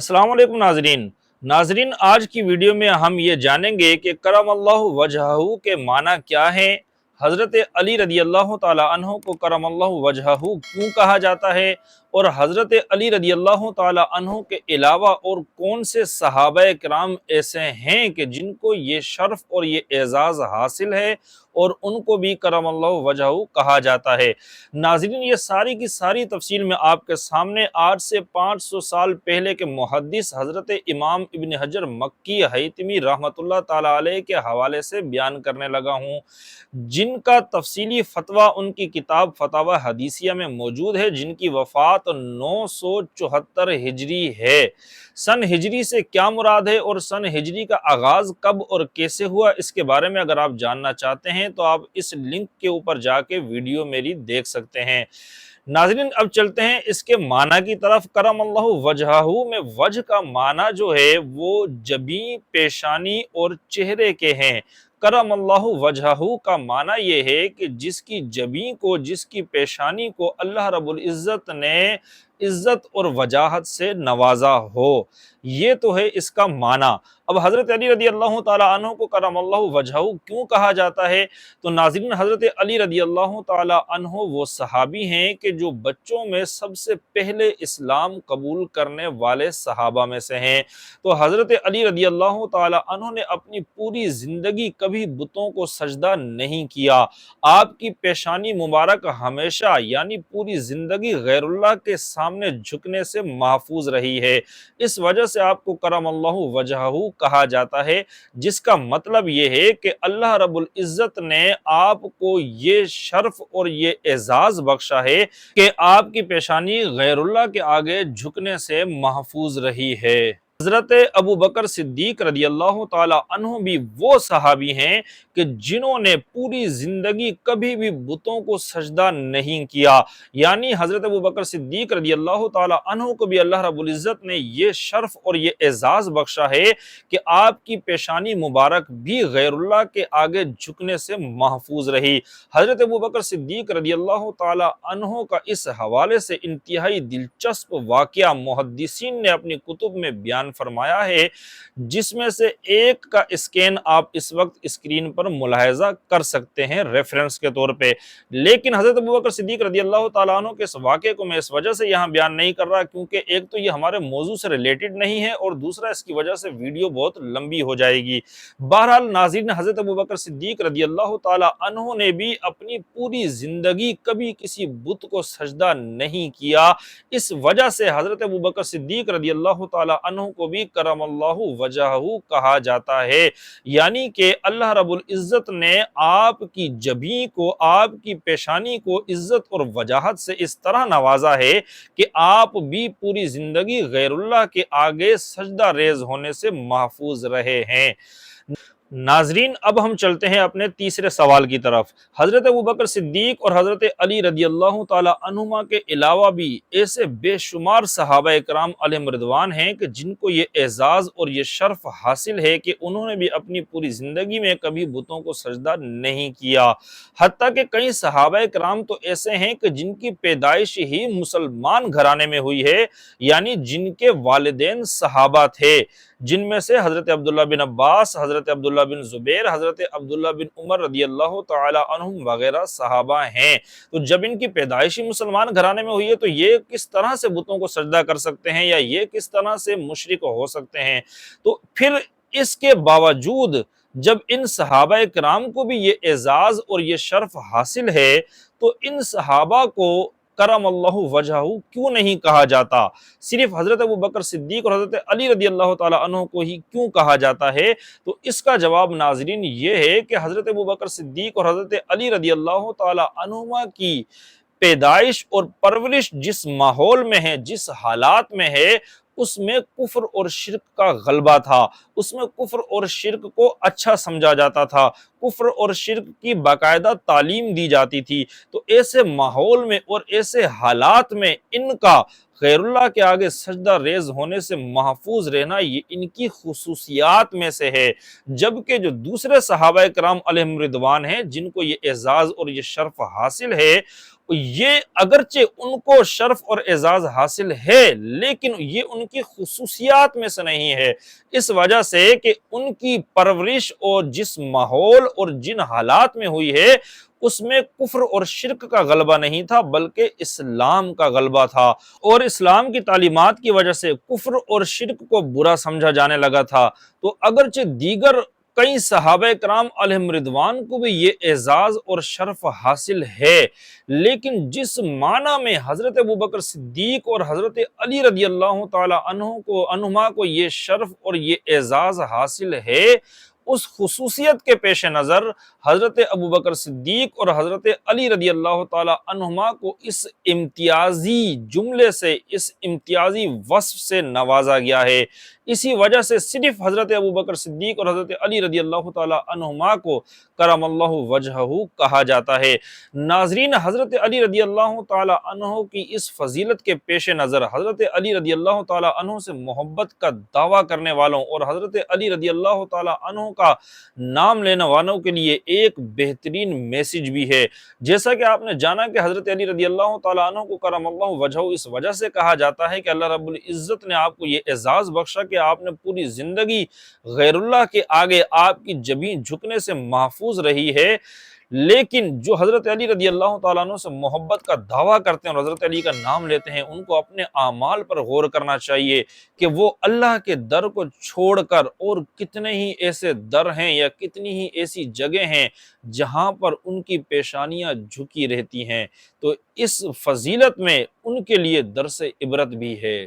अस्सलाम वालेकुम नाजरीन, आज की वीडियो में हम ये जानेंगे कि करम अल्लाह वजहहू के माना क्या है। हज़रत अली रदी अल्लाह ताला अन्हु को करम अल्लाह वजहहू क्यों कहा जाता है, और हज़रत अली रदी अल्लाह ताला अन्हु के अलावा और कौन से सहाबा किराम ऐसे हैं कि जिनको ये शर्फ और ये एजाज़ हासिल है और उनको भी करम अल्लाह वजहहू कहा जाता है। नाज़रीन, ये सारी की सारी तफसील में आपके सामने आज से 500 साल पहले के मुहद्दिस हज़रत इमाम इब्न हजर मक्की हैतमी रहमतुल्लाह ताला अलैह के हवाले से बयान करने लगा हूँ, जिनका तफसीली फतवा उनकी किताब फतावा हदीसिया में मौजूद है, जिनकी वफ़ात 974 हिजरी है। सन हिजरी से क्या मुराद है और सन हिजरी का आगाज़ कब और कैसे हुआ, इसके बारे में अगर आप जानना चाहते हैं तो आप इस लिंक के ऊपर जाके वीडियो मेरी देख सकते हैं। नाज़रीन, अब चलते हैं इसके माना की तरफ। करम अल्लाह वजहहू में वजह का माना जो है वो जबीं, पेशानी और चेहरे के हैं। करम अल्लाह वजहहू का माना ये है कि जिसकी जबीं को, जिसकी पेशानी को अल्लाह रब्बुल इज़्ज़त ने इज्जत और वजाहत से नवाजा हो, ये तो है इसका माना। अब हज़रत अली रदी अल्लाह ताला अन्हु को करम अल्लाह वजहहू क्यों कहा जाता है, तो नाज़रीन, हज़रत अली रदी अल्लाह ताला अन्हु वो सहाबी हैं कि जो बच्चों में सबसे पहले इस्लाम कबूल करने वाले सहाबा में से हैं। तो हज़रत अली रदी अल्लाह ताला अन्हु ने अपनी पूरी ज़िंदगी कभी बुतों को सजदा नहीं किया। आपकी पेशानी मुबारक हमेशा यानी पूरी ज़िंदगी गैरुल्लाह के सामने झुकने से महफूज रही है। इस वजह से आपको करम अल्लाह वजहहू कहा जाता है, जिसका मतलब ये है कि अल्लाह रब्बुल इज़्ज़त ने आपको ये शर्फ और ये एजाज़ बख्शा है कि आपकी पेशानी गैरुल्लाह के आगे झुकने से महफूज रही है। हज़रत अबू बकर सिद्दीक रदी अल्लाह ताला अन्हु भी वो सहाबी हैं कि जिन्होंने पूरी ज़िंदगी कभी भी बुतों को सजदा नहीं किया। यानी हज़रत अबू बकर सिद्दीक रदी अल्लाह ताला अन्हु को भी अल्लाह रब्बुल इज़्ज़त ने ये शर्फ और ये एजाज़ बख्शा है कि आपकी पेशानी मुबारक भी गैरुल्लाह के आगे झुकने से महफूज रही। हज़रत अबू बकर सिद्दीक रदी अल्लाह ताला अन्हु का इस हवाले से इंतहाई दिलचस्प वाक़या मुहद्दिसीन ने अपनी कुतुब में बयान फरमाया है, जिसमें से एक का स्कैन आप इस वक्त स्क्रीन पर मुलाहिजा कर सकते हैं रेफरेंस के तौर पे। लेकिन हज़रत अबू बकर सिद्दीक रदी अल्लाह ताला अन्हु के इस वाक़े को मैं इस वजह से यहाँ बयान नहीं कर रहा क्योंकि एक तो ये हमारे मौजू से रिलेटेड नहीं है और दूसरा इसकी वजह से वीडियो बहुत लंबी हो जाएगी। बहरहाल नाज़रीन, हज़रत अबू बकर सिद्दीक रदी अल्लाह ताला अन्हु ने भी अपनी पूरी ज़िंदगी कभी किसी बुत को सजदा नहीं किया। इस वजह से हज़रत अबू बकर सिद्दीक रदी अल्लाह ताला अन्हु को भी करम अल्लाह वजहहू कहा जाता है। यानी कि अल्लाह रब्बुल इज़्ज़त ने आपकी जबीं को, आपकी पेशानी को इज़्ज़त और वजाहत से इस तरह नवाजा है कि आप भी पूरी ज़िंदगी गैरुल्लाह के आगे सजदा रेज़ होने से महफूज रहे हैं। नाजरीन, अब हम चलते हैं अपने तीसरे सवाल की तरफ। हज़रत अबू बकर सिद्दीक और हज़रत अली रदी अल्लाह ताला अन्हुमा के अलावा भी ऐसे बेशुमार सहाबा इकराम अलैहिम रिदवान हैं कि जिनको ये एजाज़ और ये शर्फ हासिल है कि उन्होंने भी अपनी पूरी ज़िंदगी में कभी बुतों को सजदा नहीं किया। हत्ता कि कई सहाबा इकराम तो ऐसे हैं कि जिनकी पैदाइश ही मुसलमान घराने में हुई है, यानी जिनके वालिदैन सहाबा थे, जिनमें से हज़रत अब्दुल्ला बिन अब्बास, हज़रत अब्दुल्ला बिन ज़ुबैर, हज़रत अब्दुल्ला बिन उमर रदी अल्लाह ताला अन्हुम वगैरह सहाबा हैं। तो जब इनकी पैदाइश ही मुसलमान घराने में हुई है तो ये किस तरह से बुतों को सजदा कर सकते हैं या ये किस तरह से मुशरिक हो सकते हैं। तो फिर इसके बावजूद जब इन सहाबा किराम को भी ये एजाज़ और ये शर्फ हासिल है तो इन सहाबा को करम अल्लाह वजहहू क्यों नहीं कहा जाता, सिर्फ हज़रत अबू बकर सिद्दीक और हज़रत अली रदी अल्लाह ताला अन्हु को ही क्यों कहा जाता है। तो इसका जवाब नाज़रीन ये है कि हज़रत अबू बकर सिद्दीक और हज़रत अली रदी अल्लाह ताला अन्हुमा की पैदाइश और परवरिश जिस माहौल में है, जिस हालात में है, उसमें कुफ्र और शिर्क का गलबा था। उसमें कुफ्र और शिर्क को अच्छा समझा जाता था, कुफ्र और शिर्क की बाकायदा तालीम दी जाती थी। तो ऐसे माहौल में और ऐसे हालात में इनका गैरुल्लाह के आगे सजदा रेज होने से महफूज रहना ये इनकी खुसूसियात में से है। जबकि जो दूसरे सहाबा कराम अलैहिम रिदवान हैं, जिनको ये एजाज़ और ये शर्फ हासिल है, یہ اگرچہ ان کو شرف اور اعزاز حاصل ہے لیکن یہ ان کی خصوصیات میں سے نہیں ہے، اس وجہ سے کہ ان کی پرورش اور جس ماحول اور جن حالات میں ہوئی ہے اس میں کفر اور شرک کا غلبہ نہیں تھا بلکہ اسلام کا غلبہ تھا، اور اسلام کی تعلیمات کی وجہ سے کفر اور شرک کو برا سمجھا جانے لگا تھا۔ تو اگرچہ دیگر کئی صحابہ کرام علیہم رضوان کو بھی یہ اعزاز اور شرف حاصل ہے، لیکن جس معنی میں حضرت ابوبکر صدیق اور حضرت علی رضی اللہ تعالی عنہما کو یہ شرف اور یہ اعزاز حاصل ہے، اس خصوصیت کے پیش نظر حضرت ابوبکر صدیق اور حضرت علی رضی اللہ تعالی عنہما کو اس امتیازی جملے سے، اس امتیازی وصف سے نوازا گیا ہے۔ اسی وجہ سے صرف حضرت ابوبکر صدیق اور حضرت علی رضی اللہ تعالی عنہما کو کرم اللہ وجہہ کہا جاتا ہے۔ ناظرین، حضرت علی رضی اللہ تعالی عنہ کی اس فضیلت کے پیش نظر حضرت علی رضی اللہ تعالی عنہ سے محبت کا دعویٰ کرنے والوں اور حضرت علی رضی اللہ تعالی عنہ کا نام لینے والوں کے لیے ایک بہترین میسج بھی ہے۔ جیسا کہ آپ نے جانا کہ حضرت علی رضی اللہ تعالی عنہ کو کرم اللہ وجہہ اس وجہ سے کہا جاتا ہے کہ اللہ رب العزت نے آپ کو یہ اعزاز بخشا کہ آپ نے پوری زندگی غیر اللہ کے آگے آپ کی جبین جھکنے سے محفوظ رہی ہے، لیکن جو حضرت علی رضی اللہ تعالیٰ عنہ سے محبت کا دعویٰ کرتے ہیں اور حضرت علی کا نام لیتے ہیں، ان کو اپنے اعمال پر غور کرنا چاہیے کہ وہ اللہ کے در کو چھوڑ کر اور کتنے ہی ایسے در ہیں یا کتنی ہی ایسی جگہ ہیں جہاں پر ان کی پیشانیاں جھکی رہتی ہیں۔ تو اس فضیلت میں ان کے لیے درس عبرت بھی ہے۔